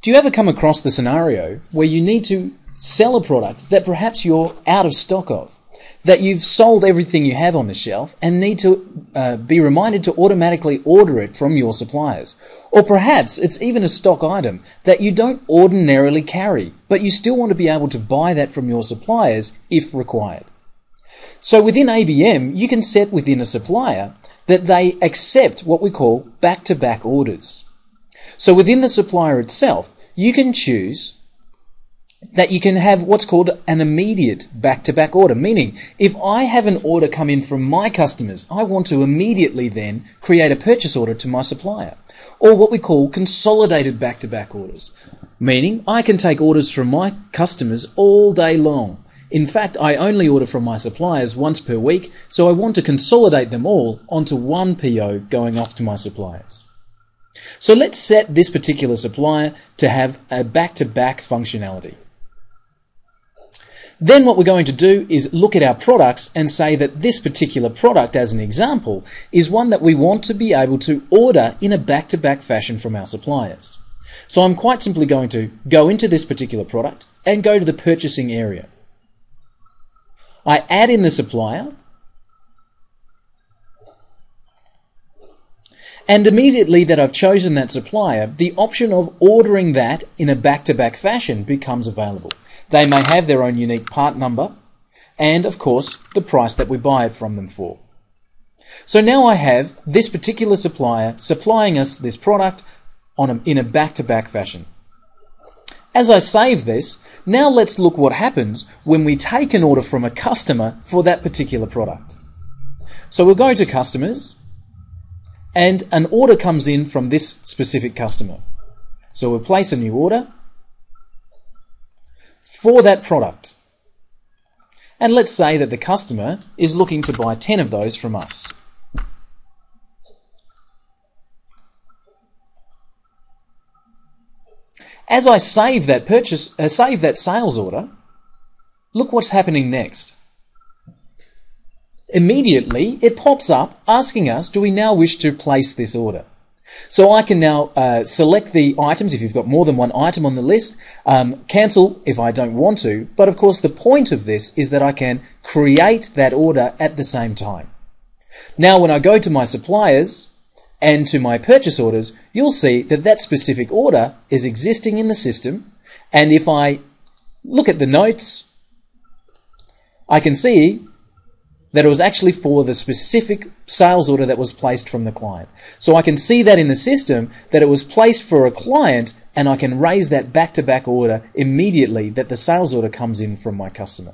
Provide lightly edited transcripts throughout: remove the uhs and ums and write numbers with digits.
Do you ever come across the scenario where you need to sell a product that perhaps you're out of stock of, that you've sold everything you have on the shelf and need to be reminded to automatically order it from your suppliers? Or perhaps it's even a stock item that you don't ordinarily carry, but you still want to be able to buy that from your suppliers if required. So within ABM, you can set within a supplier that they accept what we call back-to-back orders. So within the supplier itself, you can choose that you can have what's called an immediate back-to-back order, meaning if I have an order come in from my customers, I want to immediately then create a purchase order to my supplier. Or what we call consolidated back-to-back orders, meaning I can take orders from my customers all day long. In fact, I only order from my suppliers once per week, so I want to consolidate them all onto one PO going off to my suppliers. So let's set this particular supplier to have a back-to-back functionality. Then what we're going to do is look at our products and say that this particular product, as an example, is one that we want to be able to order in a back-to-back fashion from our suppliers. So I'm quite simply going to go into this particular product and go to the purchasing area. I add in the supplier, and immediately that I've chosen that supplier, the option of ordering that in a back-to-back fashion becomes available. They may have their own unique part number and, of course, the price that we buy it from them for. So now I have this particular supplier supplying us this product in a back-to-back fashion. As I save this, now let's look what happens when we take an order from a customer for that particular product. So we'll go to Customers, and an order comes in from this specific customer. So we'll place a new order for that product. And let's say that the customer is looking to buy 10 of those from us. As I save that sales order, look what's happening next. Immediately, it pops up asking us, do we now wish to place this order? So I can now select the items if you've got more than one item on the list, cancel if I don't want to, but of course the point of this is that I can create that order at the same time. Now when I go to my suppliers and to my purchase orders, you'll see that that specific order is existing in the system, and if I look at the notes, I can see that it was actually for the specific sales order that was placed from the client. So I can see that in the system that it was placed for a client, and I can raise that back-to-back order immediately that the sales order comes in from my customer.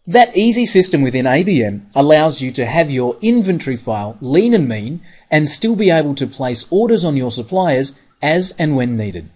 That easy system within ABM allows you to have your inventory file lean and mean and still be able to place orders on your suppliers as and when needed.